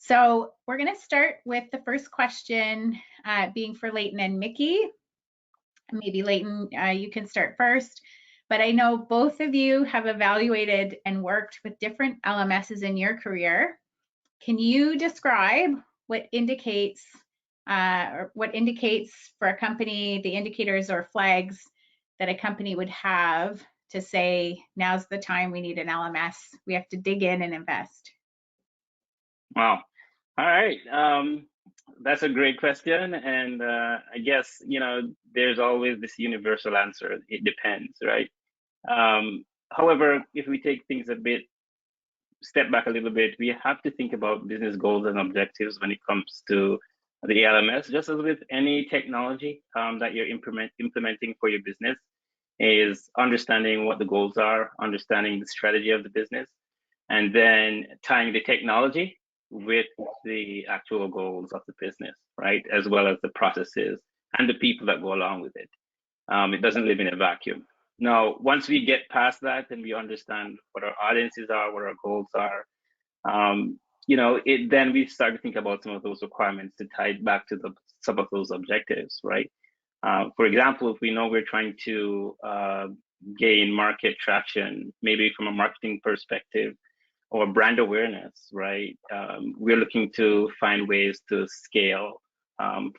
So we're going to start with the first question being for Leighton and Miki. Maybe Leighton, you can start first, but I know both of you have evaluated and worked with different LMSs in your career. Can you describe what indicates for a company, the indicators or flags that a company would have to say, now's the time we need an LMS, we have to dig in and invest? Wow. All right. That's a great question. And I guess, there's always this universal answer. It depends, right? However, if we take things step back a little bit, we have to think about business goals and objectives when it comes to the LMS, just as with any technology that you're implementing for your business, is understanding what the goals are, understanding the strategy of the business, and then tying the technology with the actual goals of the business, right? As well as the processes and the people that go along with it. It doesn't live in a vacuum. Now, once we get past that and we understand what our audiences are, what our goals are, then we start to think about some of those requirements to tie it back to some of those objectives, right? For example, if we know we're trying to gain market traction, maybe from a marketing perspective, or brand awareness, right? We're looking to find ways to scale.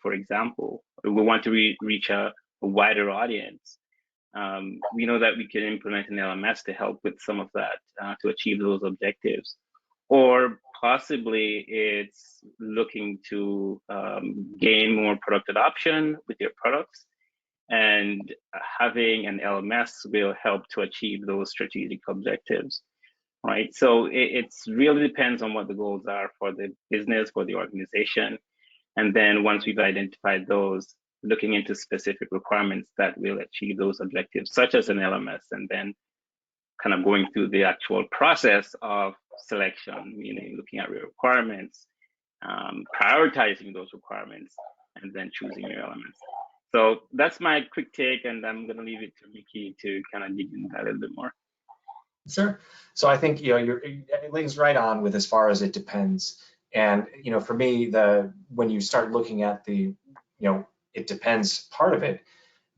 For example, we want to reach a wider audience. We know that we can implement an LMS to help with some of that, to achieve those objectives. Or possibly it's looking to gain more product adoption with your products, and having an LMS will help to achieve those strategic objectives. Right, so it really depends on what the goals are for the business, for the organization. And then once we've identified those, looking into specific requirements that will achieve those objectives, such as an LMS, and then kind of going through the actual process of selection, meaning looking at your requirements, prioritizing those requirements, and then choosing your LMS. So that's my quick take, and I'm going to leave it to Miki to kind of dig into that a little bit more. Sure. So I think Leighton's right on with as far as it depends. And for me, when you start looking at the it depends part of it,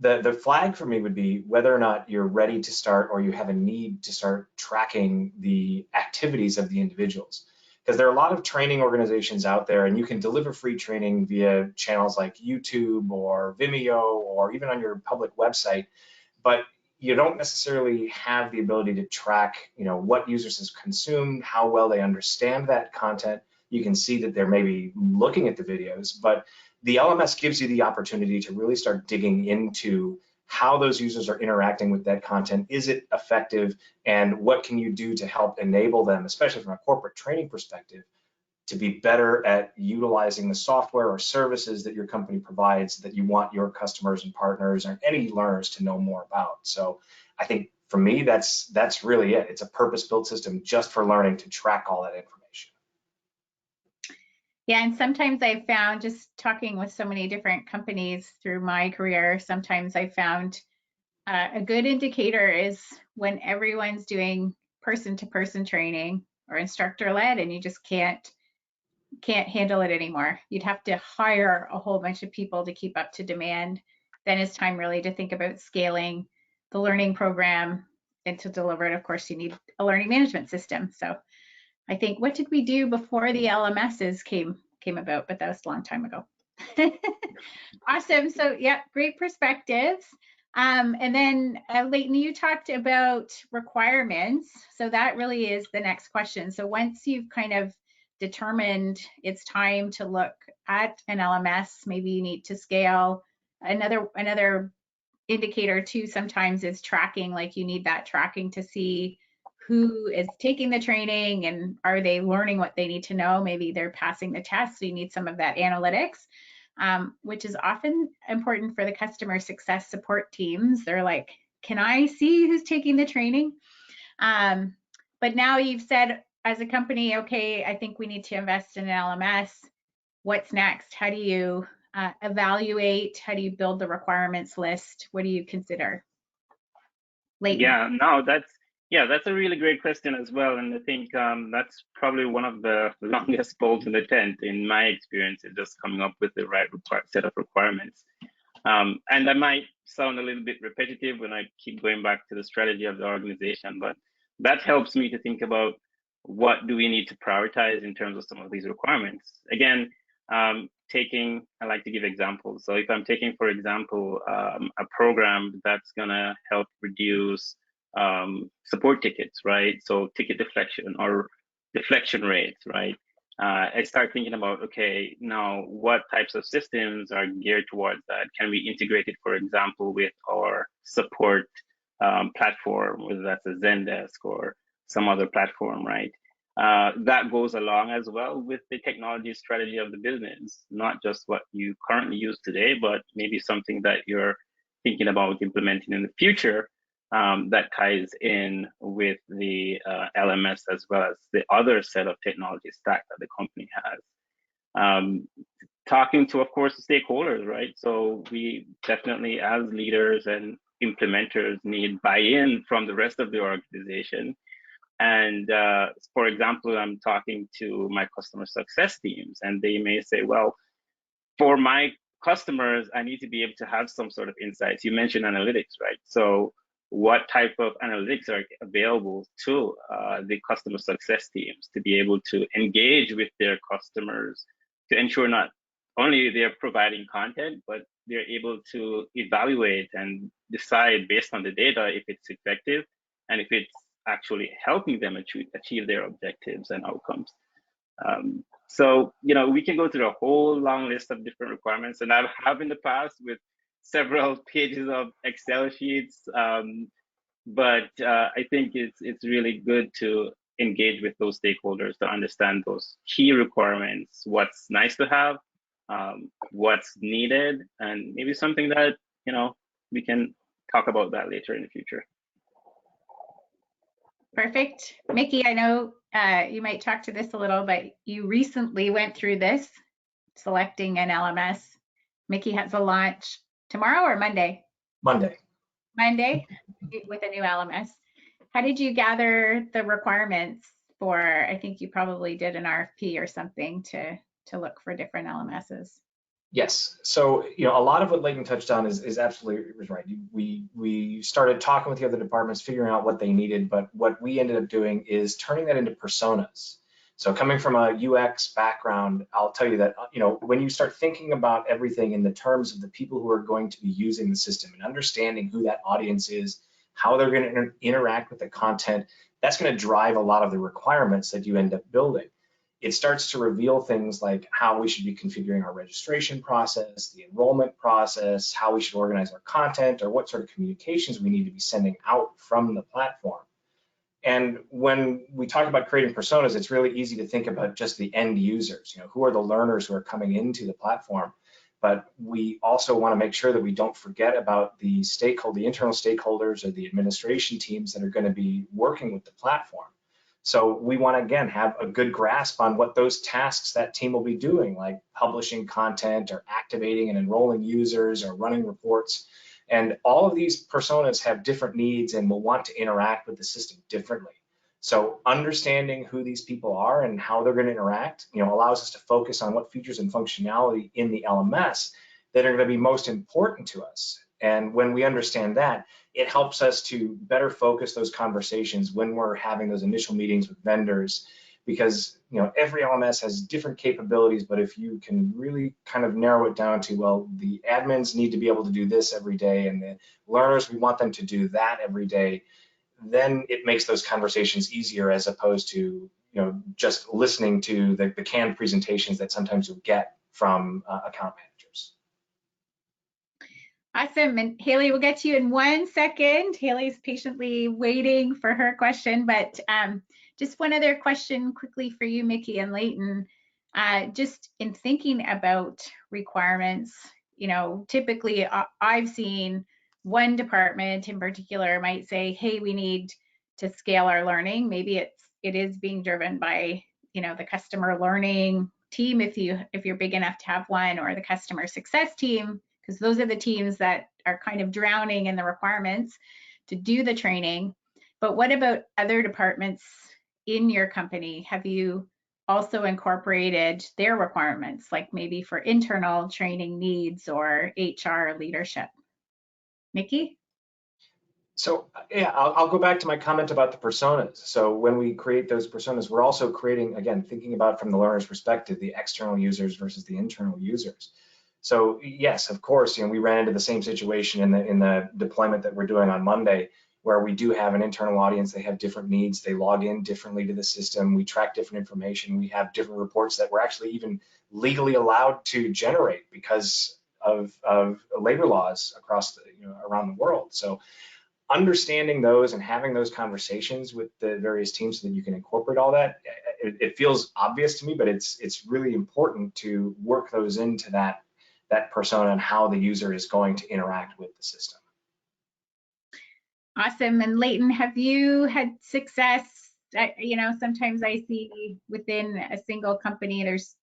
the flag for me would be whether or not you're ready to start, or you have a need to start tracking the activities of the individuals. Because there are a lot of training organizations out there, and you can deliver free training via channels like YouTube or Vimeo, or even on your public website, but you don't necessarily have the ability to track, what users has consumed, how well they understand that content. You can see that they're maybe looking at the videos, but the LMS gives you the opportunity to really start digging into how those users are interacting with that content. Is it effective? And what can you do to help enable them, especially from a corporate training perspective, to be better at utilizing the software or services that your company provides that you want your customers and partners and any learners to know more about. So I think for me, that's really it. It's a purpose-built system just for learning to track all that information. Yeah, and sometimes I've found, just talking with so many different companies through my career, sometimes I found a good indicator is when everyone's doing person-to-person training or instructor-led, and you just can't handle it anymore. You'd have to hire a whole bunch of people to keep up to demand. Then it's time really to think about scaling the learning program, and to deliver it, of course, you need a learning management system. So I think, what did we do before the LMSs came about? But that was a long time ago. Awesome. So yeah, great perspectives. And then Leighton, you talked about requirements. So that really is the next question. So once you've kind of determined it's time to look at an LMS, maybe you need to scale. Another indicator too sometimes is tracking, like you need that tracking to see who is taking the training and are they learning what they need to know. Maybe they're passing the test, so you need some of that analytics, which is often important for the customer success support teams. They're like, can I see who's taking the training? But now you've said, as a company, okay, I think we need to invest in an LMS. What's next? How do you evaluate? How do you build the requirements list? What do you consider? Leighton? Yeah, no, Yeah, that's a really great question as well. And I think that's probably one of the longest poles in the tent in my experience, is just coming up with the right set of requirements. And that might sound a little bit repetitive when I keep going back to the strategy of the organization, but that helps me to think about what do we need to prioritize in terms of some of these requirements. Again, I like to give examples. So if I'm taking, for example, a program that's gonna help reduce support tickets, right? So ticket deflection or deflection rates, right? I start thinking about, okay, now what types of systems are geared towards that? Can we integrate it, for example, with our support platform, whether that's a Zendesk or some other platform, right? That goes along as well with the technology strategy of the business, not just what you currently use today, but maybe something that you're thinking about implementing in the future that ties in with the LMS as well as the other set of technology stack that the company has. Talking to, of course, the stakeholders, right? So we definitely, as leaders and implementers, need buy-in from the rest of the organization. And for example, I'm talking to my customer success teams, and they may say, well, for my customers, I need to be able to have some sort of insights. You mentioned analytics, right? So what type of analytics are available to the customer success teams to be able to engage with their customers to ensure not only they're providing content, but they're able to evaluate and decide based on the data if it's effective and if it's actually helping them achieve their objectives and outcomes. So, we can go through a whole long list of different requirements, and I have in the past with several pages of Excel sheets. But I think it's really good to engage with those stakeholders to understand those key requirements, what's nice to have, what's needed, and maybe something that, we can talk about that later in the future. Perfect. Miki, I know you might talk to this a little, but you recently went through this, selecting an LMS. Miki has a launch tomorrow or Monday? Monday. Monday with a new LMS. How did you gather the requirements for, I think you probably did an RFP or something to look for different LMSs? Yes. So, a lot of what Leighton touched on is absolutely right. We started talking with the other departments, figuring out what they needed, but what we ended up doing is turning that into personas. So coming from a UX background, I'll tell you that, when you start thinking about everything in the terms of the people who are going to be using the system and understanding who that audience is, how they're going to interact with the content, that's going to drive a lot of the requirements that you end up building. It starts to reveal things like how we should be configuring our registration process, the enrollment process, how we should organize our content, or what sort of communications we need to be sending out from the platform. And when we talk about creating personas, it's really easy to think about just the end users, who are the learners who are coming into the platform. But we also want to make sure that we don't forget about the internal stakeholders or the administration teams that are going to be working with the platform. So we want to, again, have a good grasp on what those tasks that team will be doing, like publishing content or activating and enrolling users or running reports. And all of these personas have different needs and will want to interact with the system differently. So understanding who these people are and how they're going to interact, allows us to focus on what features and functionality in the LMS that are going to be most important to us. And when we understand that, it helps us to better focus those conversations when we're having those initial meetings with vendors, because every LMS has different capabilities, but if you can really kind of narrow it down to, well, the admins need to be able to do this every day, and the learners, we want them to do that every day, then it makes those conversations easier, as opposed to just listening to the canned presentations that sometimes you'll get from account managers. Awesome. And Haley, we'll get to you in 1 second. Haley's patiently waiting for her question, but just one other question quickly for you, Miki and Leighton. Just in thinking about requirements, typically I've seen one department in particular might say, hey, we need to scale our learning. Maybe it is being driven by, the customer learning team, if you're big enough to have one, or the customer success team, because those are the teams that are kind of drowning in the requirements to do the training. But what about other departments in your company? Have you also incorporated their requirements, like maybe for internal training needs or HR leadership? Miki? So yeah, I'll go back to my comment about the personas. So when we create those personas, we're also creating, again, thinking about from the learner's perspective, the external users versus the internal users. So yes, of course, we ran into the same situation in the deployment that we're doing on Monday, where we do have an internal audience. They have different needs. They log in differently to the system. We track different information. We have different reports that we're actually even legally allowed to generate because of labor laws across around the world. So understanding those and having those conversations with the various teams so that you can incorporate all that, it feels obvious to me, but it's really important to work those into that persona and how the user is going to interact with the system. Awesome. And Leighton, have you had success? Sometimes I see within a single company, there's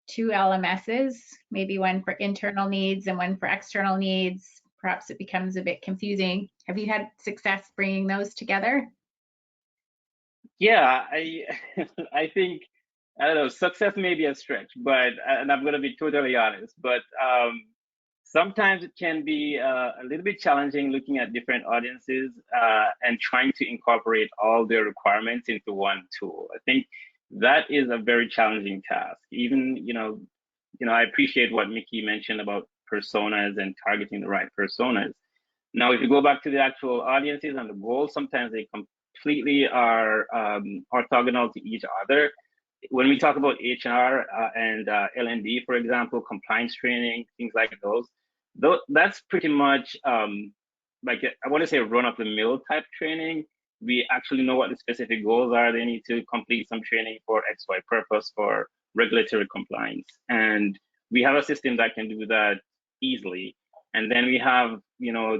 2 LMSs, maybe one for internal needs and one for external needs. Perhaps it becomes a bit confusing. Have you had success bringing those together? Yeah, I think, I don't know, success may be a stretch, but, and I'm going to be totally honest, but sometimes it can be a little bit challenging looking at different audiences and trying to incorporate all their requirements into one tool. I think that is a very challenging task. Even, I appreciate what Miki mentioned about personas and targeting the right personas. Now, if you go back to the actual audiences and the goals, sometimes they completely are orthogonal to each other. When we talk about HR and L&D, for example, compliance training, things like those, that's pretty much like I want to say run-of-the-mill type training. We actually know what the specific goals are. They need to complete some training for XY purpose for regulatory compliance, and we have a system that can do that easily. And then we have,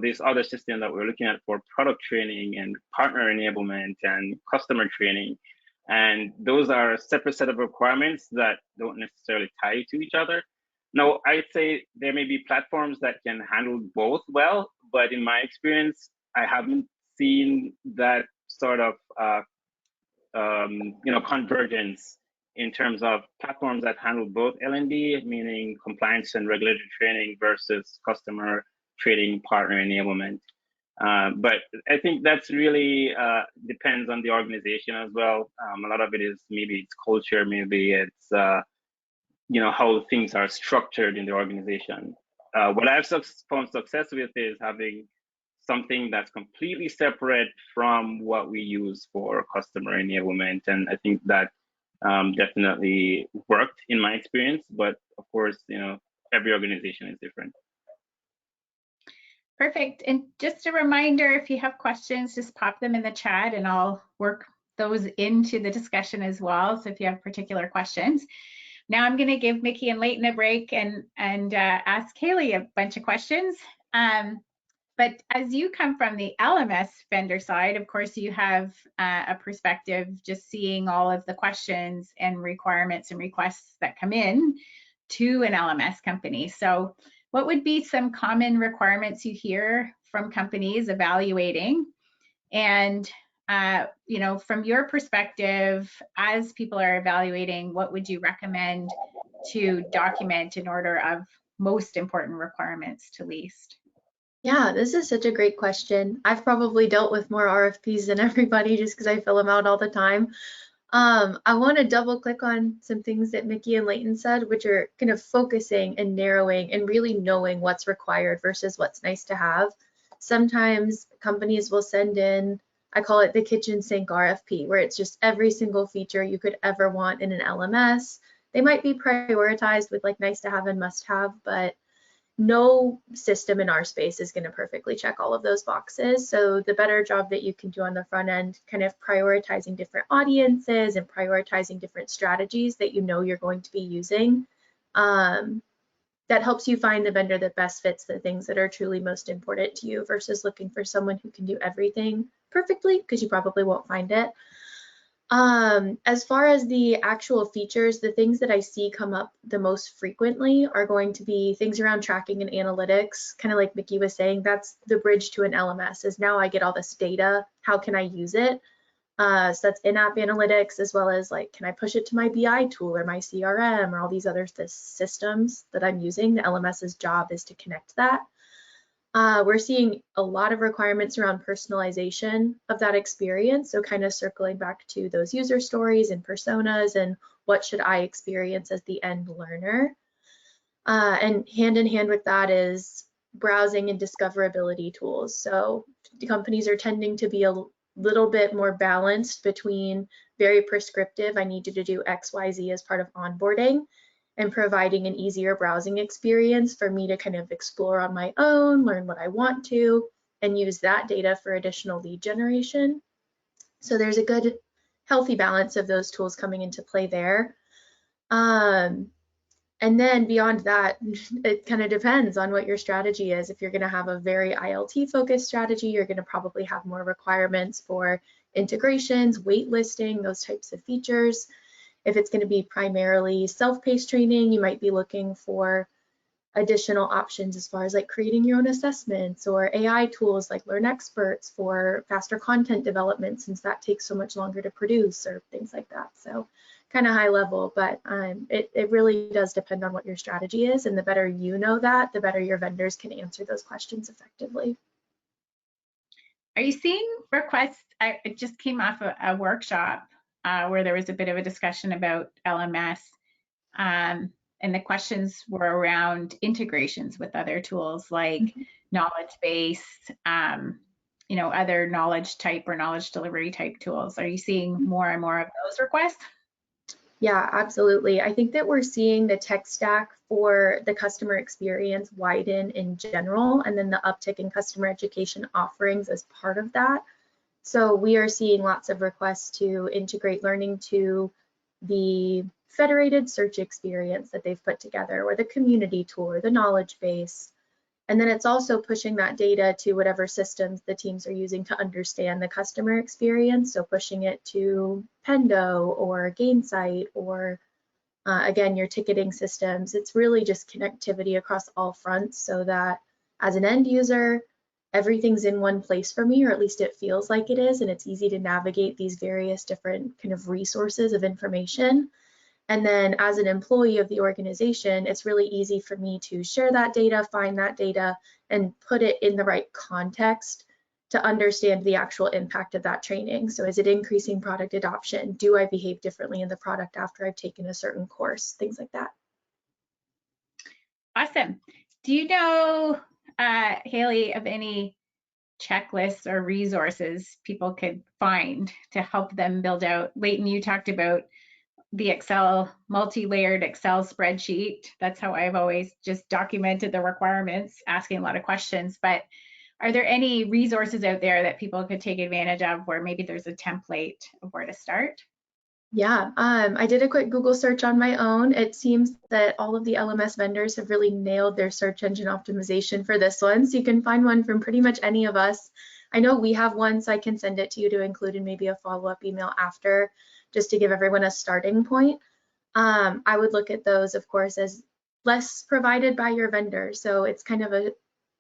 this other system that we're looking at for product training and partner enablement and customer training. And those are a separate set of requirements that don't necessarily tie to each other. Now, I'd say there may be platforms that can handle both well, but in my experience, I haven't seen that sort of convergence in terms of platforms that handle both L&D, meaning compliance and regulatory training, versus customer training, partner enablement. But I think that's really depends on the organization as well. A lot of it is maybe it's culture, maybe it's how things are structured in the organization. What I've found success with is having something that's completely separate from what we use for customer enablement, and I think that definitely worked in my experience. But of course, every organization is different. Perfect. And just a reminder, if you have questions, just pop them in the chat and I'll work those into the discussion as well. So if you have particular questions. Now I'm going to give Miki and Leighton a break and ask Haley a bunch of questions. But as you come from the LMS vendor side, of course, you have a perspective just seeing all of the questions and requirements and requests that come in to an LMS company. So what would be some common requirements you hear from companies evaluating? And from your perspective, as people are evaluating, what would you recommend to document in order of most important requirements to least? Yeah, this is such a great question. I've probably dealt with more RFPs than everybody just because I fill them out all the time. I want to double click on some things that Miki and Leighton said, which are kind of focusing and narrowing and really knowing what's required versus what's nice to have. Sometimes companies will send in, I call it the kitchen sink RFP, where it's just every single feature you could ever want in an LMS. They might be prioritized with like nice to have and must have, but no system in our space is going to perfectly check all of those boxes. So the better job that you can do on the front end, kind of prioritizing different audiences and prioritizing different strategies that you're going to be using, that helps you find the vendor that best fits the things that are truly most important to you versus looking for someone who can do everything perfectly, because you probably won't find it. As far as the actual features, the things that I see come up the most frequently are going to be things around tracking and analytics, kind of like Miki was saying. That's the bridge to an LMS, is now I get all this data, how can I use it? So that's in-app analytics, as well as like, can I push it to my BI tool or my CRM or all these other systems that I'm using? The LMS's job is to connect that. We're seeing a lot of requirements around personalization of that experience. So kind of circling back to those user stories and personas and what should I experience as the end learner. And hand in hand with that is browsing and discoverability tools. So companies are tending to be a little bit more balanced between very prescriptive, I need you to do X, Y, Z as part of onboarding, and providing an easier browsing experience for me to kind of explore on my own, learn what I want to, and use that data for additional lead generation. So there's a good, healthy balance of those tools coming into play there. And then beyond that, it kind of depends on what your strategy is. If you're going to have a very ILT focused strategy, you're going to probably have more requirements for integrations, waitlisting, those types of features. If it's going to be primarily self-paced training, you might be looking for additional options as far as like creating your own assessments or AI tools like LearnExperts for faster content development, since that takes so much longer to produce, or things like that. So kind of high level, but it really does depend on what your strategy is, and the better you know that, the better your vendors can answer those questions effectively. Are you seeing requests? I just came off a workshop where there was a bit of a discussion about LMS, and the questions were around integrations with other tools like knowledge base, other knowledge type or knowledge delivery type tools. Are you seeing more and more of those requests? Yeah, absolutely. I think that we're seeing the tech stack for the customer experience widen in general, and then the uptick in customer education offerings as part of that. So we are seeing lots of requests to integrate learning to the federated search experience that they've put together, or the community tool, or the knowledge base. And then it's also pushing that data to whatever systems the teams are using to understand the customer experience. So pushing it to Pendo or Gainsight, or again, your ticketing systems. It's really just connectivity across all fronts, so that as an end user, everything's in one place for me, or at least it feels like it is, and it's easy to navigate these various different kind of resources of information. And then as an employee of the organization, it's really easy for me to share that data, find that data, and put it in the right context to understand the actual impact of that training. So is it increasing product adoption? Do I behave differently in the product after I've taken a certain course? Things like that. Awesome. Do you know, Haley, of any checklists or resources people could find to help them build out? Leighton, you talked about the Excel, multi-layered Excel spreadsheet. That's how I've always just documented the requirements, asking a lot of questions. But are there any resources out there that people could take advantage of where maybe there's a template of where to start? Yeah, I did a quick Google search on my own. It seems that all of the LMS vendors have really nailed their search engine optimization for this one. So you can find one from pretty much any of us. I know we have one, so I can send it to you to include in maybe a follow-up email after, just to give everyone a starting point. I would look at those, of course, as lists provided by your vendor. So it's kind of a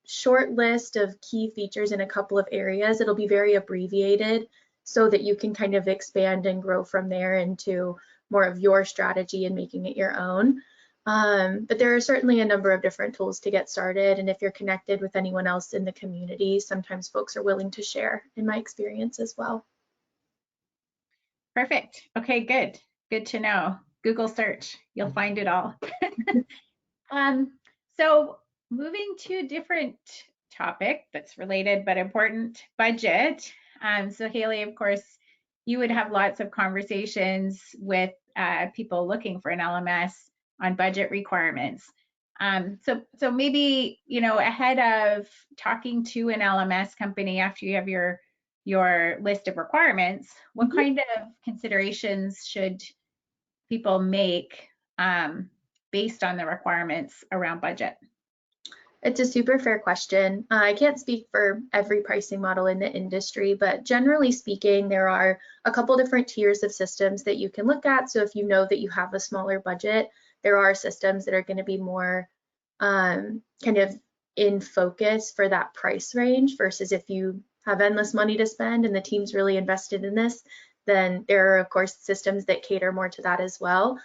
short list of key features in a couple of areas. It'll be very abbreviated, so that you can kind of expand and grow from there into more of your strategy and making it your own. But there are certainly a number of different tools to get started. And if you're connected with anyone else in the community, sometimes folks are willing to share, in my experience as well. Perfect. Okay, good. Good to know. Google search, you'll find it all. So moving to a different topic that's related but important, budget. So Haley, of course, you would have lots of conversations with people looking for an LMS on budget requirements. So maybe, ahead of talking to an LMS company after you have your list of requirements, what kind of considerations should people make based on the requirements around budget? It's a super fair question. I can't speak for every pricing model in the industry, but generally speaking, there are a couple different tiers of systems that you can look at. So if you know that you have a smaller budget, there are systems that are going to be more kind of in focus for that price range versus if you have endless money to spend and the team's really invested in this, then there are of course systems that cater more to that as well.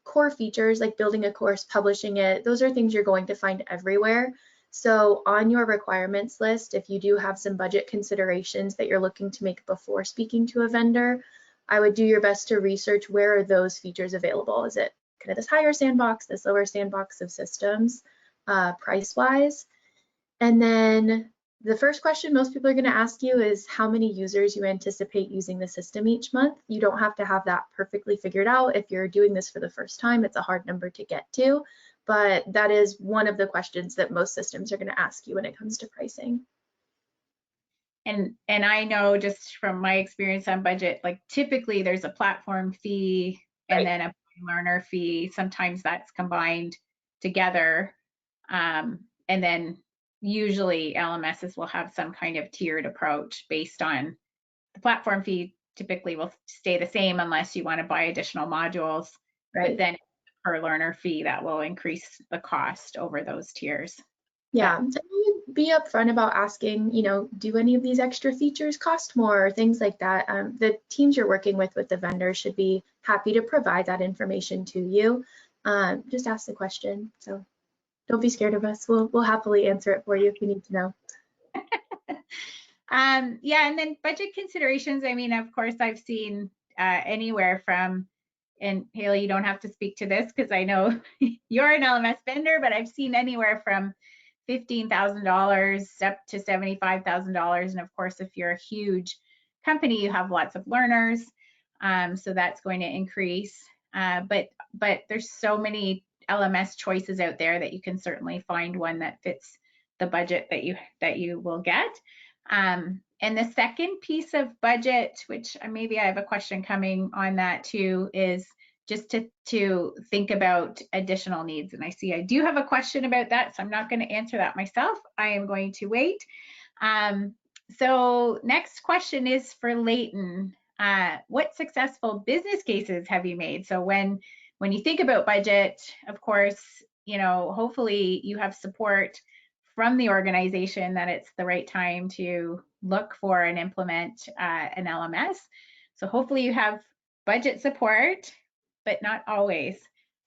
Core features like building a course, publishing it, those are things you're going to find everywhere. So on your requirements list, if you do have some budget considerations that you're looking to make before speaking to a vendor, I would do your best to research where are those features available. Is it kind of this higher sandbox, this lower sandbox of systems, price-wise? And then the first question most people are going to ask you is how many users you anticipate using the system each month. You don't have to have that perfectly figured out. If you're doing this for the first time, it's a hard number to get to, but that is one of the questions that most systems are going to ask you when it comes to pricing. And I know just from my experience on budget, like typically there's a platform fee and then a learner fee. Sometimes that's combined together. And then usually LMSs will have some kind of tiered approach based on the platform fee typically will stay the same unless you want to buy additional modules. But then per learner fee that will increase the cost over those tiers. Yeah, so be upfront about asking, you know, do any of these extra features cost more or things like that. The teams you're working with the vendor should be happy to provide that information to you. Just ask the question. So don't be scared of us. We'll happily answer it for you if you need to know. Yeah, and then budget considerations. I mean, of course, I've seen anywhere from, and Haley, you don't have to speak to this because I know you're an LMS vendor, but I've seen anywhere from $15,000 up to $75,000. And of course, if you're a huge company, you have lots of learners, so that's going to increase. But there's so many LMS choices out there that you can certainly find one that fits the budget that you will get. And the second piece of budget, which maybe I have a question coming on that too, is just to think about additional needs. And I see I do have a question about that, so I'm not going to answer that myself. I am going to wait. So next question is for Leighton. What successful business cases have you made? So when you think about budget, of course, you know, hopefully you have support from the organization that it's the right time to look for and implement an LMS. So hopefully you have budget support, but not always.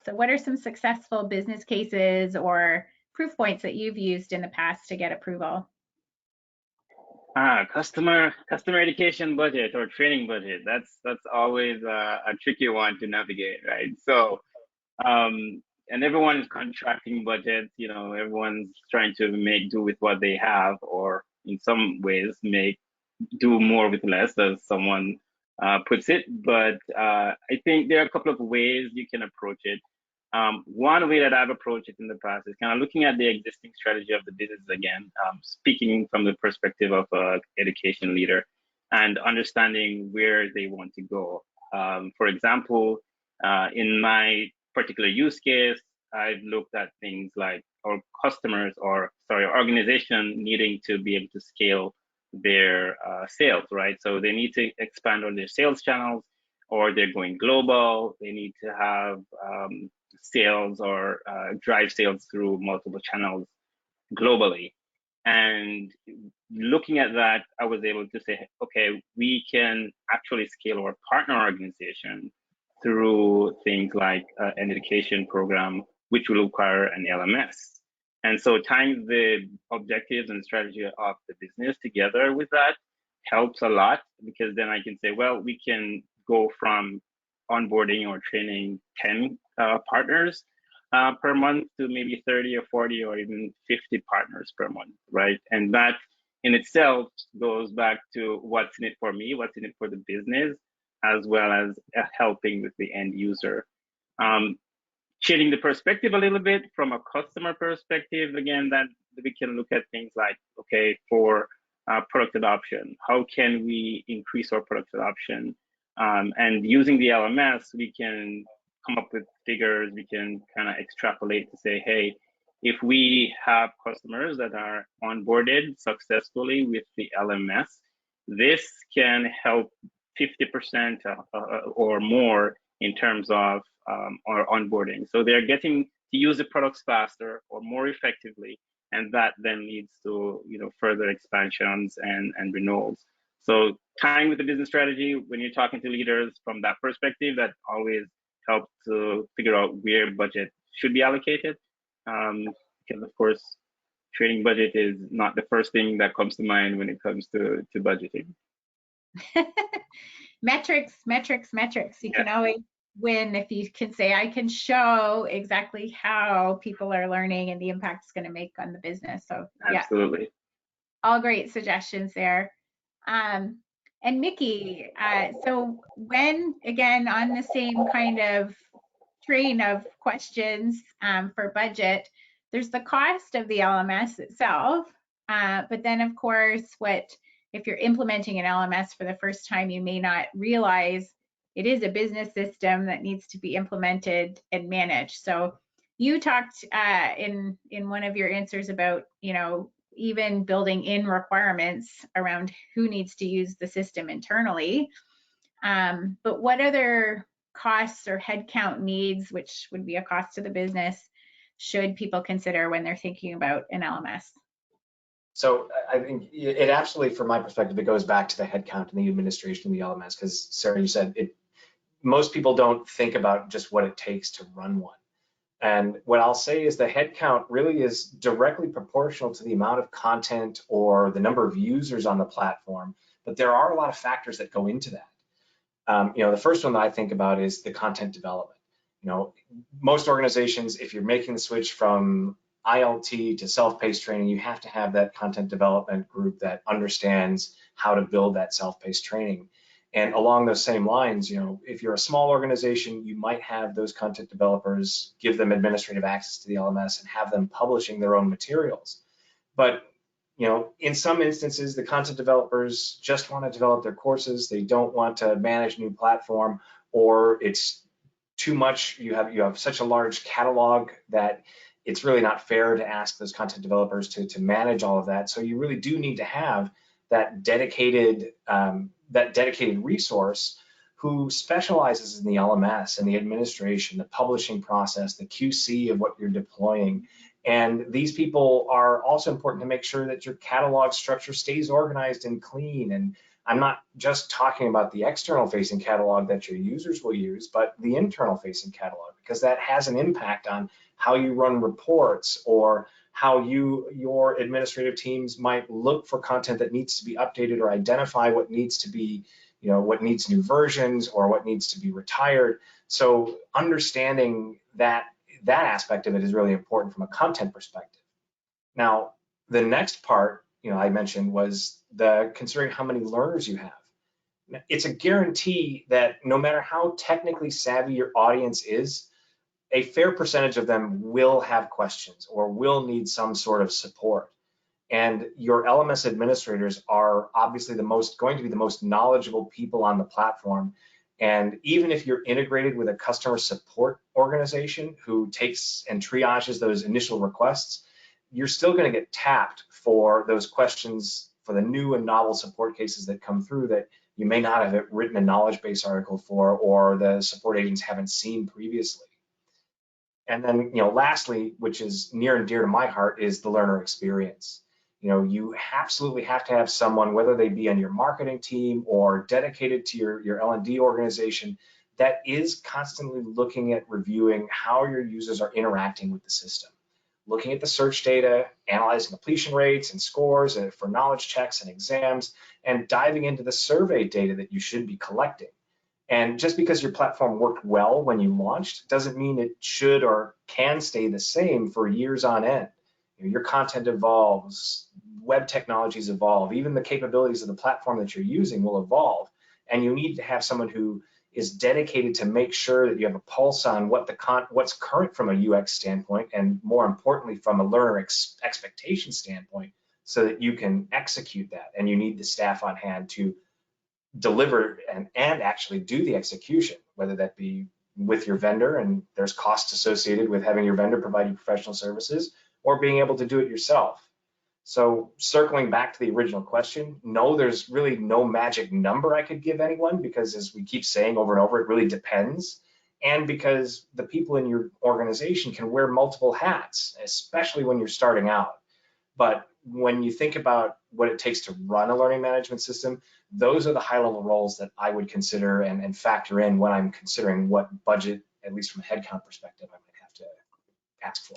So what are some successful business cases or proof points that you've used in the past to get approval? Customer education budget or training budget. That's always a tricky one to navigate, right? So, and everyone is contracting budgets. You know, everyone's trying to make do with what they have, or in some ways do more with less, as someone puts it. But I think there are a couple of ways you can approach it. One way that I've approached it in the past is kind of looking at the existing strategy of the business again, speaking from the perspective of an education leader and understanding where they want to go. For example, in my particular use case, I've looked at things like our customers or organization needing to be able to scale their sales, right? So they need to expand on their sales channels, or they're going global. They need to have sales or drive sales through multiple channels globally. And looking at that, I was able to say, okay, we can actually scale our partner organization through things like an education program, which will require an LMS. And so tying the objectives and strategy of the business together with that helps a lot, because then I can say, well, we can go from onboarding or training 10 partners per month to maybe 30 or 40 or even 50 partners per month, right? And that in itself goes back to what's in it for me, what's in it for the business, as well as helping with the end user. Changing the perspective a little bit from a customer perspective, again, that we can look at things like, okay, for product adoption, how can we increase our product adoption? And using the LMS, we can come up with figures, we can kind of extrapolate to say, hey, if we have customers that are onboarded successfully with the LMS, this can help 50% or more in terms of our onboarding. So they're getting to use the products faster or more effectively, and that then leads to further expansions and renewals. So tying with the business strategy, when you're talking to leaders from that perspective, that always helps to figure out where budget should be allocated. Because of course, training budget is not the first thing that comes to mind when it comes to budgeting. Metrics. You can always win if you can say, I can show exactly how people are learning and the impact it's going to make on the business. So absolutely. Yeah, all great suggestions there. And Miki, so when, again, on the same kind of train of questions for budget, there's the cost of the LMS itself, but then of course, if you're implementing an LMS for the first time, you may not realize it is a business system that needs to be implemented and managed. So you talked in one of your answers about, even building in requirements around who needs to use the system internally. But what other costs or headcount needs, which would be a cost to the business, should people consider when they're thinking about an LMS? So I think it absolutely, from my perspective, it goes back to the headcount and the administration of the LMS, because Sarah, you said most people don't think about just what it takes to run one. And what I'll say is the headcount really is directly proportional to the amount of content or the number of users on the platform, but there are a lot of factors that go into that. The first one that I think about is the content development. Most organizations, if you're making the switch from ILT to self-paced training, you have to have that content development group that understands how to build that self-paced training. And along those same lines, if you're a small organization, you might have those content developers, give them administrative access to the LMS and have them publishing their own materials. But in some instances, the content developers just want to develop their courses. They don't want to manage new platform, or it's too much. You have such a large catalog that it's really not fair to ask those content developers to manage all of that. So you really do need to have that dedicated resource who specializes in the LMS and the administration, the publishing process, the QC of what you're deploying. And these people are also important to make sure that your catalog structure stays organized and clean. And I'm not just talking about the external facing catalog that your users will use, but the internal facing catalog, because that has an impact on how you run reports or how your administrative teams might look for content that needs to be updated or identify what needs to be, what needs new versions or what needs to be retired. So understanding that aspect of it is really important from a content perspective. Now, the next part, I mentioned was considering how many learners you have. It's a guarantee that no matter how technically savvy your audience is, a fair percentage of them will have questions or will need some sort of support. And your LMS administrators are obviously going to be the most knowledgeable people on the platform. And even if you're integrated with a customer support organization who takes and triages those initial requests, you're still going to get tapped for those questions for the new and novel support cases that come through that you may not have written a knowledge base article for, or the support agents haven't seen previously. And then, lastly, which is near and dear to my heart, is the learner experience. You absolutely have to have someone, whether they be on your marketing team or dedicated to your L&D organization, that is constantly looking at reviewing how your users are interacting with the system, looking at the search data, analyzing completion rates and scores for knowledge checks and exams, and diving into the survey data that you should be collecting. And just because your platform worked well when you launched doesn't mean it should or can stay the same for years on end. Your content evolves, web technologies evolve, even the capabilities of the platform that you're using will evolve. And you need to have someone who is dedicated to make sure that you have a pulse on what's current from a UX standpoint, and more importantly, from a learner expectation standpoint, so that you can execute that. And you need the staff on hand to deliver and actually do the execution, whether that be with your vendor, and there's costs associated with having your vendor provide you professional services, or being able to do it yourself. So circling back to the original question, no, there's really no magic number I could give anyone, because as we keep saying over and over, it really depends. And because the people in your organization can wear multiple hats, especially when you're starting out. But when you think about what it takes to run a learning management system, those are the high-level roles that I would consider and factor in when I'm considering what budget, at least from a headcount perspective, I might have to ask for.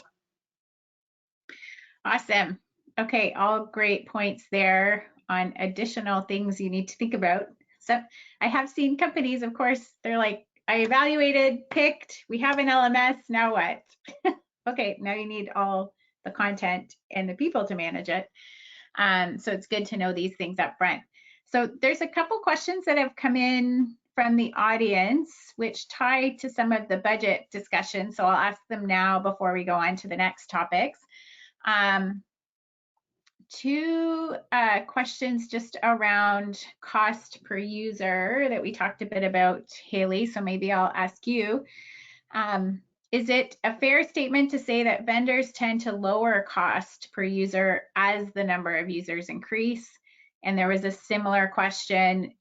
Awesome. Okay, all great points there on additional things you need to think about. So I have seen companies, of course, they're like, I evaluated, picked, we have an LMS, now what? Okay, now you need all the content and the people to manage it. So it's good to know these things up front. So there's a couple questions that have come in from the audience, which tie to some of the budget discussion. So I'll ask them now before we go on to the next topics. Two questions just around cost per user that we talked a bit about, Haley, so maybe I'll ask you. Is it a fair statement to say that vendors tend to lower cost per user as the number of users increase? And there was a similar question,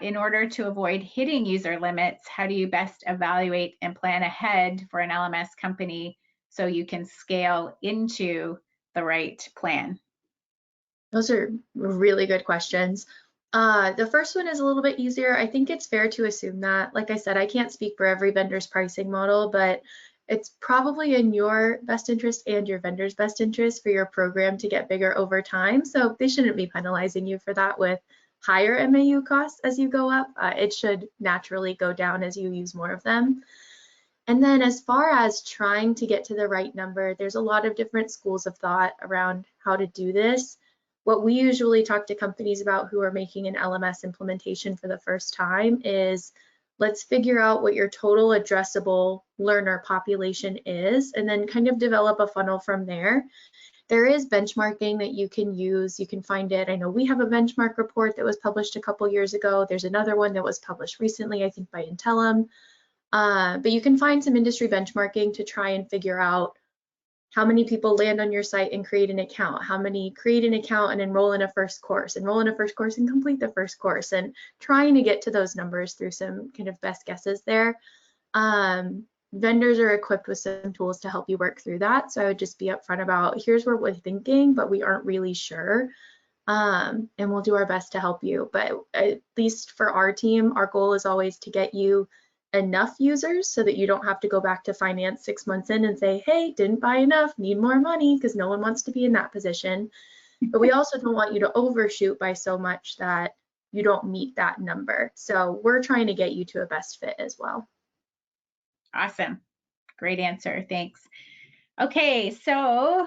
in order to avoid hitting user limits, how do you best evaluate and plan ahead for an LMS company so you can scale into the right plan? Those are really good questions. The first one is a little bit easier. I think it's fair to assume that, like I said, I can't speak for every vendor's pricing model, but it's probably in your best interest and your vendor's best interest for your program to get bigger over time. So they shouldn't be penalizing you for that with higher MAU costs as you go up. It should naturally go down as you use more of them. And then as far as trying to get to the right number, there's a lot of different schools of thought around how to do this. What we usually talk to companies about who are making an LMS implementation for the first time is, let's figure out what your total addressable learner population is, and then kind of develop a funnel from there. There is benchmarking that you can use. You can find it. I know we have a benchmark report that was published a couple years ago. There's another one that was published recently, I think by Enablement. But you can find some industry benchmarking to try and figure out how many people land on your site and create an account, how many create an account and enroll in a first course and complete the first course, and trying to get to those numbers through some kind of best guesses there. Vendors are equipped with some tools to help you work through that. So I would just be upfront about, here's what we're thinking, but we aren't really sure. And we'll do our best to help you. But at least for our team, our goal is always to get you enough users so that you don't have to go back to finance 6 months in and say, hey, didn't buy enough, need more money, because no one wants to be in that position. But we also don't want you to overshoot by so much that you don't meet that number. So we're trying to get you to a best fit as well. Awesome. Great answer. Thanks. Okay, so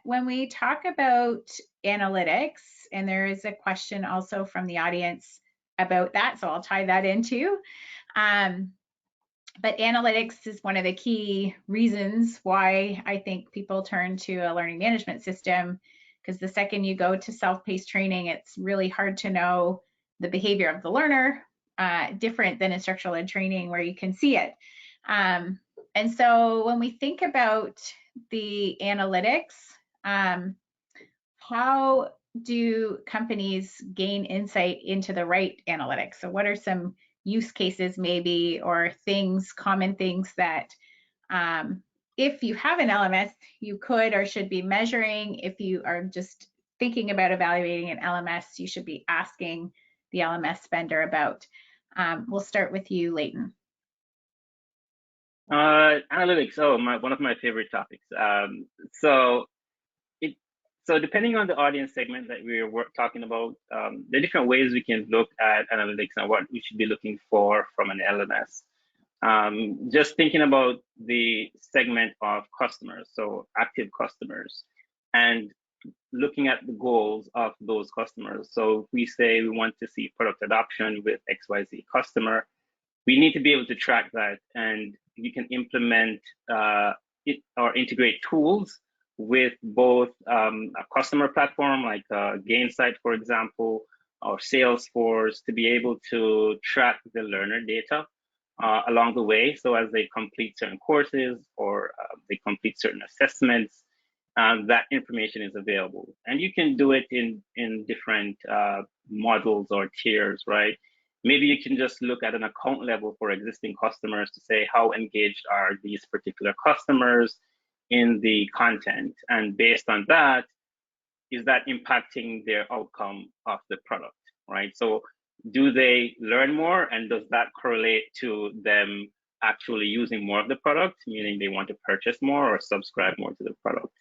when we talk about analytics, and there is a question also from the audience about that, so I'll tie that into. But analytics is one of the key reasons why I think people turn to a learning management system, because the second you go to self-paced training, it's really hard to know the behavior of the learner, different than instructional ed training where you can see it. And so when we think about the analytics, how do companies gain insight into the right analytics? So what are some use cases maybe, or things, common things that if you have an LMS, you could or should be measuring? If you are just thinking about evaluating an LMS, you should be asking the LMS vendor about. We'll start with you, Leighton. Analytics, one of my favorite topics. So depending on the audience segment that we're talking about, there are different ways we can look at analytics and what we should be looking for from an LMS. Just thinking about the segment of customers, so active customers, and looking at the goals of those customers. So if we say we want to see product adoption with XYZ customer, we need to be able to track that, and you can implement it or integrate tools with both a customer platform like Gainsight, for example, or Salesforce, to be able to track the learner data along the way. So as they complete certain courses or they complete certain assessments, that information is available. And you can do it in different models or tiers, right? Maybe you can just look at an account level for existing customers to say how engaged are these particular customers in the content. And based on that, is that impacting their outcome of the product, right? So do they learn more, and does that correlate to them actually using more of the product, meaning they want to purchase more or subscribe more to the product?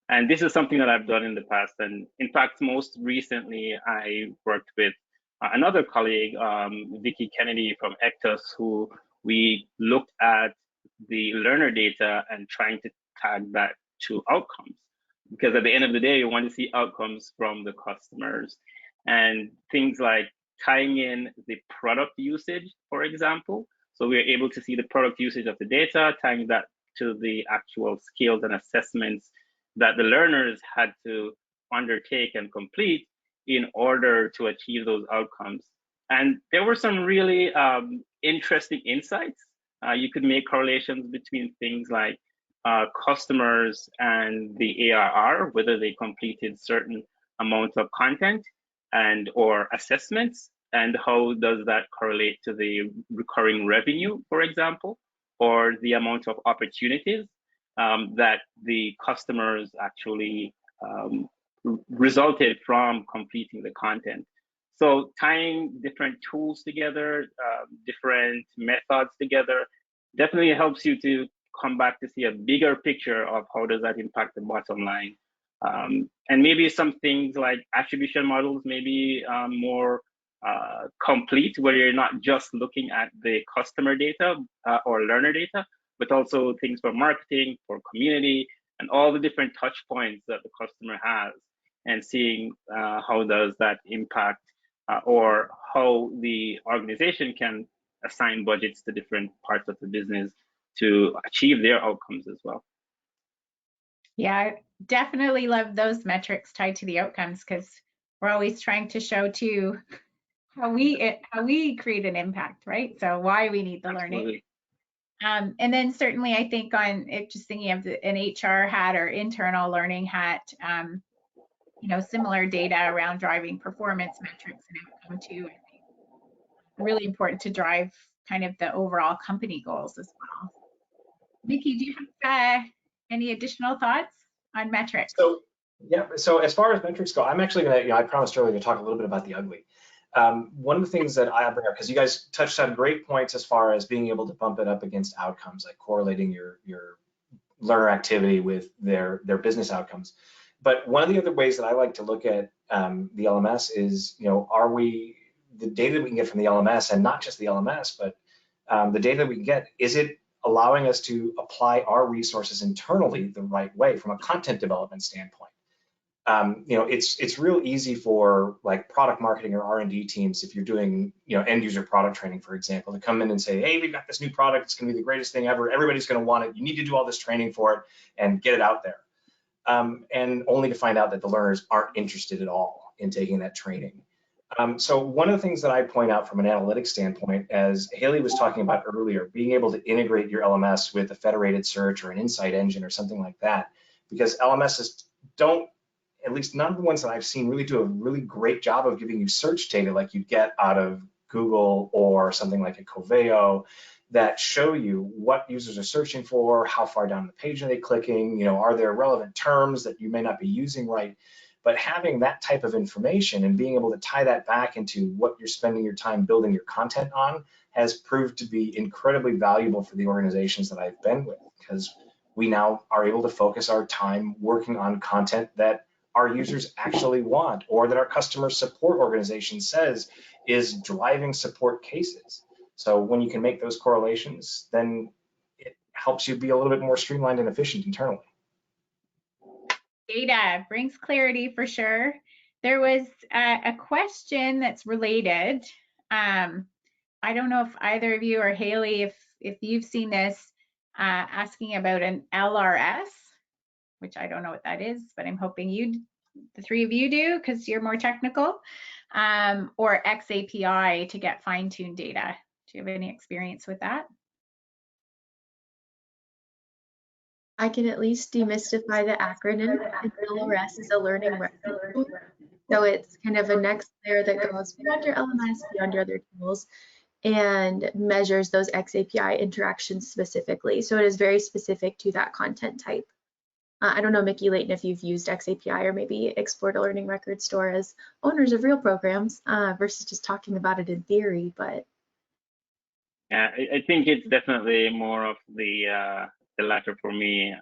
And this is something that I've done in the past. And in fact, most recently, I worked with another colleague, Vicky Kennedy from Ectus, who we looked at the learner data and trying to tag that to outcomes. Because at the end of the day, you want to see outcomes from the customers. And things like tying in the product usage, for example. So we're able to see the product usage of the data, tying that to the actual skills and assessments that the learners had to undertake and complete in order to achieve those outcomes. And there were some really interesting insights. You could make correlations between things like customers and the ARR, whether they completed certain amounts of content and or assessments, and how does that correlate to the recurring revenue, for example, or the amount of opportunities that the customers actually resulted from completing the content. So tying different tools together, different methods together, definitely helps you to come back to see a bigger picture of how does that impact the bottom line. And maybe some things like attribution models may be more complete, where you're not just looking at the customer data or learner data, but also things for marketing, for community, and all the different touch points that the customer has, and seeing how does that impact or how the organization can assign budgets to different parts of the business to achieve their outcomes as well. Yeah, I definitely love those metrics tied to the outcomes, because we're always trying to show too how we create an impact, right? So why we need the learning. And then certainly I think on it, just thinking of an HR hat or internal learning hat, similar data around driving performance metrics and outcome too. I think really important to drive kind of the overall company goals as well. Miki, do you have any additional thoughts on metrics? So yeah, so as far as metrics go, I'm actually gonna, I promised earlier to talk a little bit about the ugly. One of the things that I bring up, because you guys touched on great points as far as being able to bump it up against outcomes, like correlating your learner activity with their business outcomes. But one of the other ways that I like to look at the LMS is, are we, the data that we can get from the LMS, and not just the LMS, but the data that we can get, is it allowing us to apply our resources internally the right way from a content development standpoint? It's real easy for like product marketing or R&D teams, if you're doing end user product training, for example, to come in and say, hey, we've got this new product, it's going to be the greatest thing ever, everybody's going to want it, you need to do all this training for it and get it out there, and only to find out that the learners aren't interested at all in taking that training. So one of the things that I point out from an analytics standpoint, as Haley was talking about earlier, being able to integrate your LMS with a federated search or an insight engine or something like that, because LMSs don't, at least none of the ones that I've seen, really do a really great job of giving you search data like you'd get out of Google or something like a Coveo, that show you what users are searching for, how far down the page are they clicking, are there relevant terms that you may not be using right. But having that type of information and being able to tie that back into what you're spending your time building your content on has proved to be incredibly valuable for the organizations that I've been with, because we now are able to focus our time working on content that our users actually want, or that our customer support organization says is driving support cases. So when you can make those correlations, then it helps you be a little bit more streamlined and efficient internally. Data brings clarity for sure. There was a question that's related. I don't know if either of you or Haley, if you've seen this, asking about an LRS, which I don't know what that is, but I'm hoping the three of you do, because you're more technical, or XAPI to get fine-tuned data. Do you have any experience with that? I can at least demystify the acronym. And LRS is a learning record tool. So it's kind of a next layer that goes beyond your LMS, beyond your other tools, and measures those XAPI interactions specifically. So it is very specific to that content type. I don't know, Miki, Leighton, if you've used XAPI or maybe explored a learning record store as owners of real programs versus just talking about it in theory, but. Yeah, I think it's definitely more of the latter for me.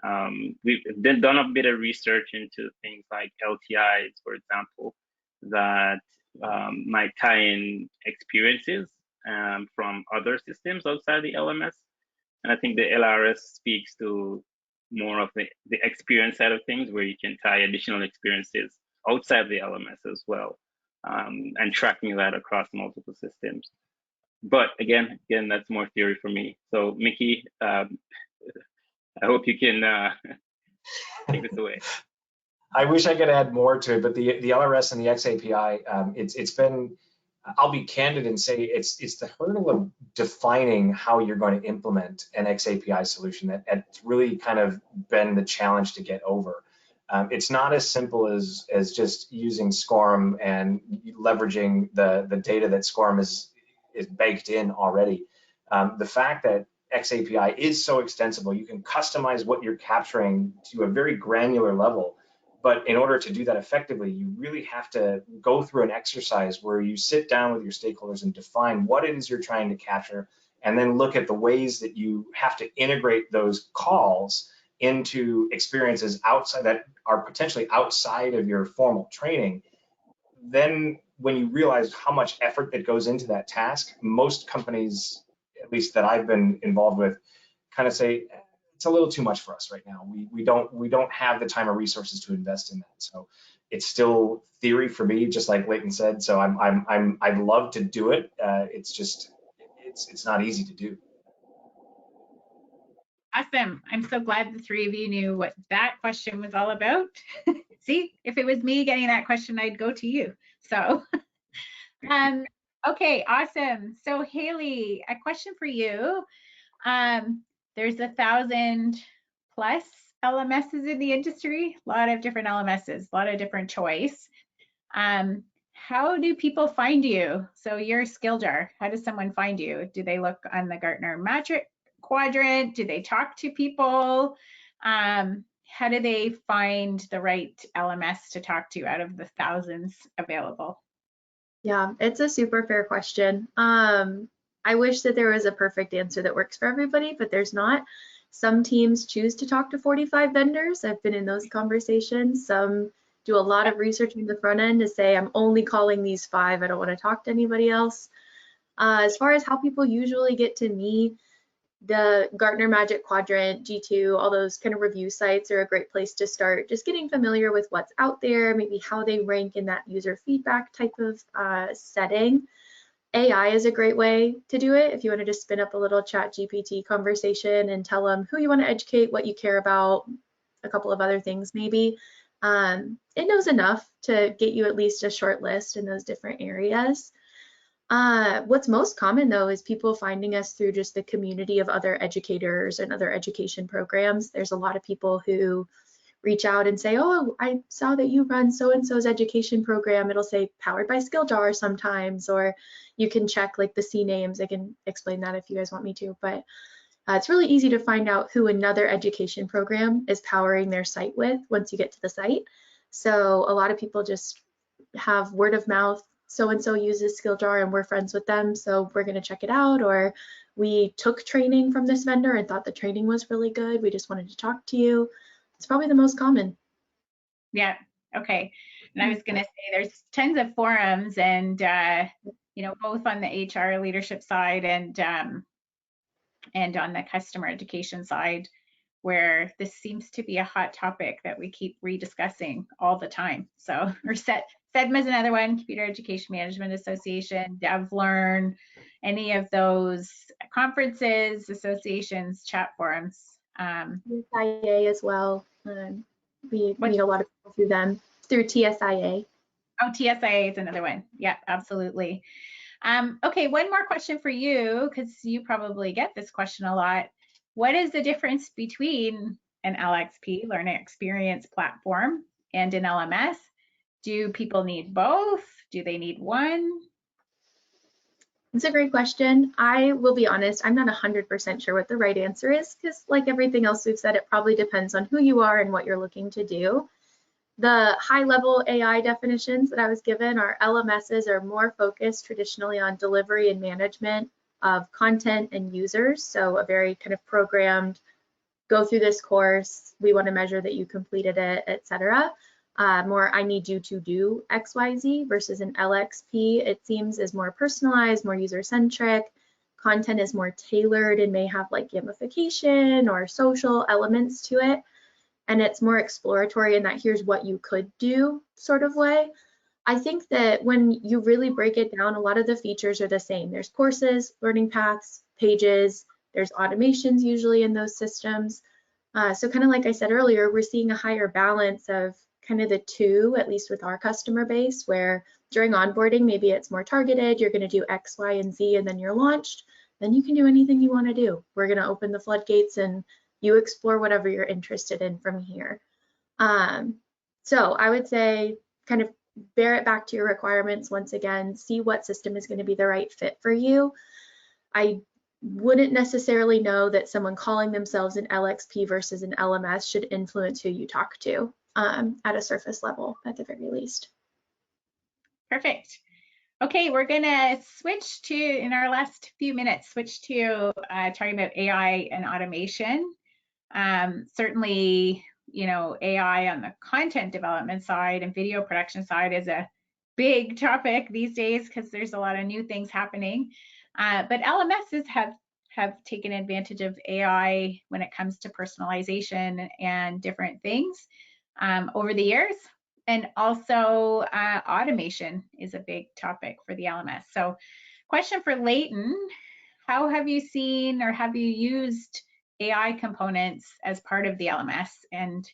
We've done a bit of research into things like LTIs, for example, that might tie in experiences from other systems outside the LMS. And I think the LRS speaks to more of the experience side of things, where you can tie additional experiences outside the LMS as well, and tracking that across multiple systems. But again, that's more theory for me. So Miki, I hope you can take this away. I wish I could add more to it, but the LRS and the XAPI, it's been, I'll be candid and say it's the hurdle of defining how you're going to implement an XAPI solution that's really kind of been the challenge to get over. It's not as simple as just using SCORM and leveraging the data that SCORM is baked in already. The fact that XAPI is so extensible, you can customize what you're capturing to a very granular level. But in order to do that effectively, you really have to go through an exercise where you sit down with your stakeholders and define what it is you're trying to capture, and then look at the ways that you have to integrate those calls into experiences outside that are potentially outside of your formal training. Then when you realize how much effort that goes into that task, most companies, at least that I've been involved with, kind of say, it's a little too much for us right now. We don't have the time or resources to invest in that. So it's still theory for me, just like Leighton said. So I'd love to do it. It's just it's not easy to do. Awesome. I'm so glad the three of you knew what that question was all about. See, if it was me getting that question, I'd go to you. So, okay, awesome. So Haley, a question for you. There's 1,000+ LMSs in the industry, a lot of different LMSs, a lot of different choice. How do people find you? So you're Skilljar. How does someone find you? Do they look on the Gartner Magic Quadrant? Do they talk to people? How do they find the right LMS to talk to out of the thousands available? Yeah, it's a super fair question. I wish that there was a perfect answer that works for everybody, but there's not. Some teams choose to talk to 45 vendors. I've been in those conversations. Some do a lot of research in the front end to say, I'm only calling these 5. I don't want to talk to anybody else. As far as how people usually get to me, the Gartner Magic Quadrant, G2, all those kind of review sites are a great place to start. Just getting familiar with what's out there, maybe how they rank in that user feedback type of setting. AI is a great way to do it. If you want to just spin up a little chat GPT conversation and tell them who you want to educate, what you care about, a couple of other things maybe. It knows enough to get you at least a short list in those different areas. What's most common though is people finding us through just the community of other educators and other education programs. There's a lot of people who reach out and say, oh, I saw that you run so-and-so's education program. It'll say powered by Skilljar sometimes, or you can check like the C names. I can explain that if you guys want me to, but it's really easy to find out who another education program is powering their site with once you get to the site. So a lot of people just have word of mouth, so-and-so uses Skilljar and we're friends with them, so we're gonna check it out, or we took training from this vendor and thought the training was really good. We just wanted to talk to you. It's probably the most common. Yeah, okay. And I was gonna say there's tons of forums and, you know, both on the HR leadership side and on the customer education side, where this seems to be a hot topic that we keep rediscussing all the time. So, or Sedgman is another one, Computer Education Management Association, DevLearn, any of those conferences, associations, chat forums. TSIA as well. We meet a lot of people through them, through TSIA. Oh, TSIA is another one. Yeah, absolutely. Okay, one more question for you, because you probably get this question a lot. What is the difference between an LXP, Learning Experience platform, and an LMS? Do people need both? Do they need one? It's a great question. I will be honest, I'm not 100% sure what the right answer is, because like everything else we've said, it probably depends on who you are and what you're looking to do. The high-level AI definitions that I was given are LMSs are more focused traditionally on delivery and management of content and users. So a very kind of programmed, go through this course, we want to measure that you completed it, etc. More, I need you to do XYZ versus an LXP, it seems, is more personalized, more user-centric. Content is more tailored and may have like gamification or social elements to it. And it's more exploratory in that here's what you could do sort of way. I think that when you really break it down, a lot of the features are the same. There's courses, learning paths, pages, there's automations usually in those systems. So kind of like I said earlier, we're seeing a higher balance of kind of the two, at least with our customer base, where during onboarding, maybe it's more targeted, you're gonna do X, Y, and Z, and then you're launched, then you can do anything you wanna do. We're gonna open the floodgates and you explore whatever you're interested in from here. So I would say kind of bear it back to your requirements once again, see what system is going to be the right fit for you. I wouldn't necessarily know that someone calling themselves an LXP versus an LMS should influence who you talk to at a surface level at the very least. Perfect. Okay, we're gonna switch to, in our last few minutes, switch to talking about AI and automation. Certainly, you know, AI on the content development side and video production side is a big topic these days because there's a lot of new things happening. But LMSs have taken advantage of AI when it comes to personalization and different things over the years. And also automation is a big topic for the LMS. So question for Leighton, how have you seen or have you used AI components as part of the LMS? And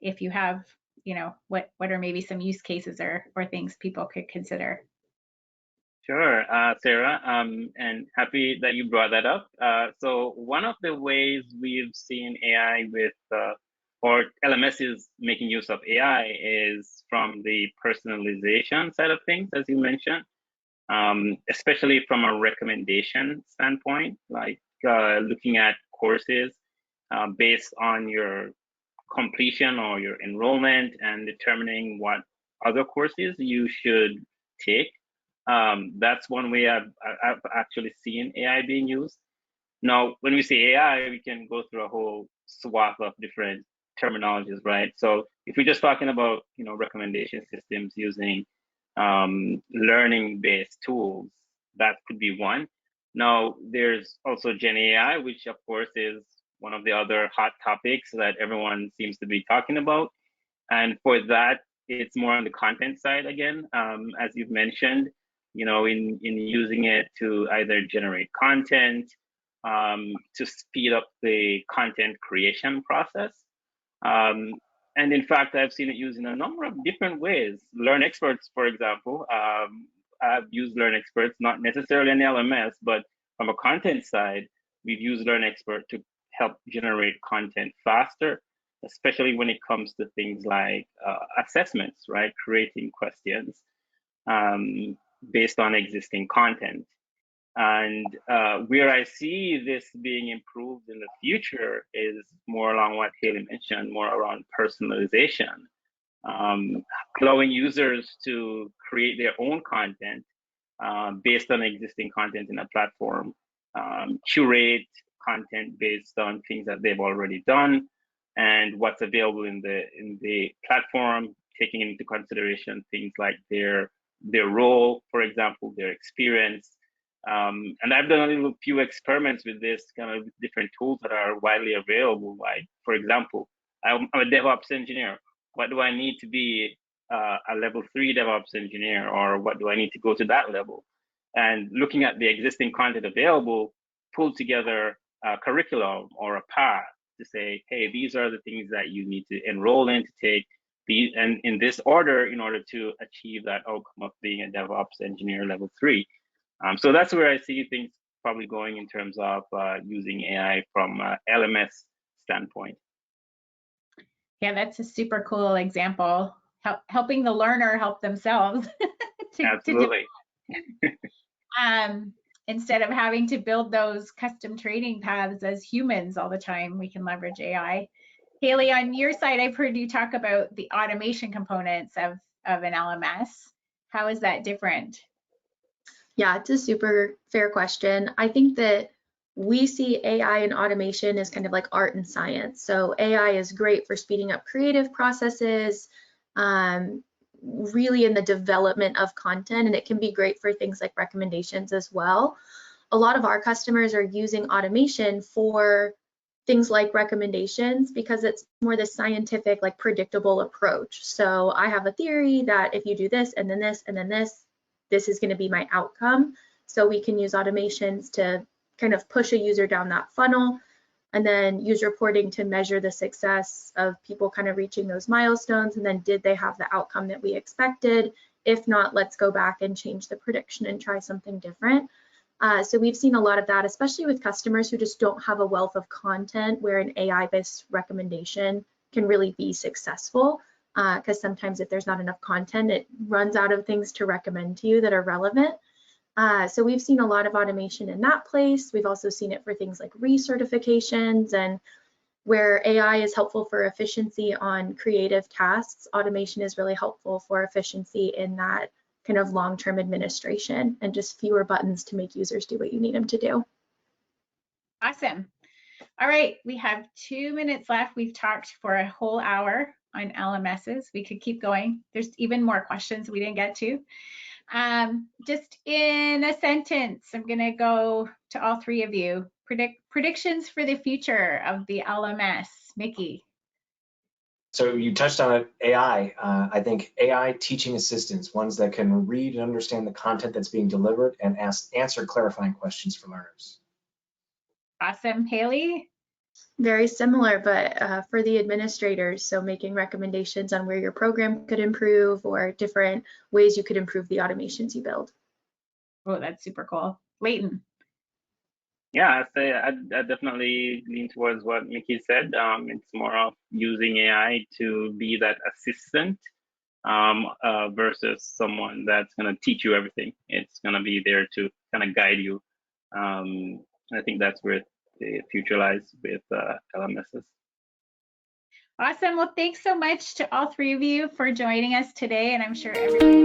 if you have, you know, what are maybe some use cases or things people could consider? Sure, Sarah, and happy that you brought that up. So one of the ways we've seen AI with, or LMS is making use of AI is from the personalization side of things, as you mentioned, especially from a recommendation standpoint, like looking at courses based on your completion or your enrollment and determining what other courses you should take. That's one way I've actually seen AI being used. Now, when we say AI, we can go through a whole swath of different terminologies, right? So if we're just talking about, you know, recommendation systems using learning-based tools, that could be one. Now, there's also Gen AI, which of course is one of the other hot topics that everyone seems to be talking about. And for that, it's more on the content side again, as you've mentioned, you know, in using it to either generate content, to speed up the content creation process. And in fact, I've seen it used in a number of different ways. LearnExperts, for example, I've used LearnExperts, not necessarily an LMS, but from a content side, we've used LearnExpert to help generate content faster, especially when it comes to things like assessments, right? Creating questions based on existing content. And where I see this being improved in the future is more along what Haley mentioned, more around personalization, allowing users to create their own content based on existing content in a platform, curate content based on things that they've already done and what's available in the platform, taking into consideration things like their role, for example, their experience. And I've done a few experiments with this kind of different tools that are widely available. Like, for example, I'm a DevOps engineer. What do I need to be a level 3 DevOps engineer, or what do I need to go to that level? And looking at the existing content available, pull together a curriculum or a path to say, hey, these are the things that you need to enroll in to take, and in this order in order to achieve that outcome of being a DevOps engineer level 3. So that's where I see things probably going in terms of using AI from LMS standpoint. Yeah, that's a super cool example. Helping the learner help themselves. Absolutely. Instead of having to build those custom training paths as humans all the time, we can leverage AI. Haley, on your side, I've heard you talk about the automation components of an LMS. How is that different? Yeah, it's a super fair question. I think that we see AI and automation as kind of like art and science. So AI is great for speeding up creative processes, really in the development of content, and it can be great for things like recommendations as well. A lot of our customers are using automation for things like recommendations because it's more the scientific, like predictable approach. So I have a theory that if you do this and then this and then this is going to be my outcome. So we can use automations to kind of push a user down that funnel, and then use reporting to measure the success of people kind of reaching those milestones, and then did they have the outcome that we expected? If not, let's go back and change the prediction and try something different. So we've seen a lot of that, especially with customers who just don't have a wealth of content where an AI-based recommendation can really be successful. Because sometimes if there's not enough content, it runs out of things to recommend to you that are relevant. So we've seen a lot of automation in that place. We've also seen it for things like recertifications, and where AI is helpful for efficiency on creative tasks, automation is really helpful for efficiency in that kind of long-term administration and just fewer buttons to make users do what you need them to do. Awesome. All right, we have 2 minutes left. We've talked for a whole hour on LMSs. We could keep going. There's even more questions we didn't get to. Just in a sentence, I'm going to go to all three of you. Predictions for the future of the LMS. Miki. So you touched on it, AI. I think AI teaching assistants, ones that can read and understand the content that's being delivered and answer clarifying questions for learners. Awesome. Haley? Very similar, but for the administrators, so making recommendations on where your program could improve or different ways you could improve the automations you build. Oh, that's super cool. Leighton? Yeah, I'd say I definitely lean towards what Miki said. It's more of using AI to be that assistant versus someone that's going to teach you everything. It's going to be there to kind of guide you. I think that's where the future lies with LMSs. Awesome. Well, thanks so much to all three of you for joining us today, and I'm sure everybody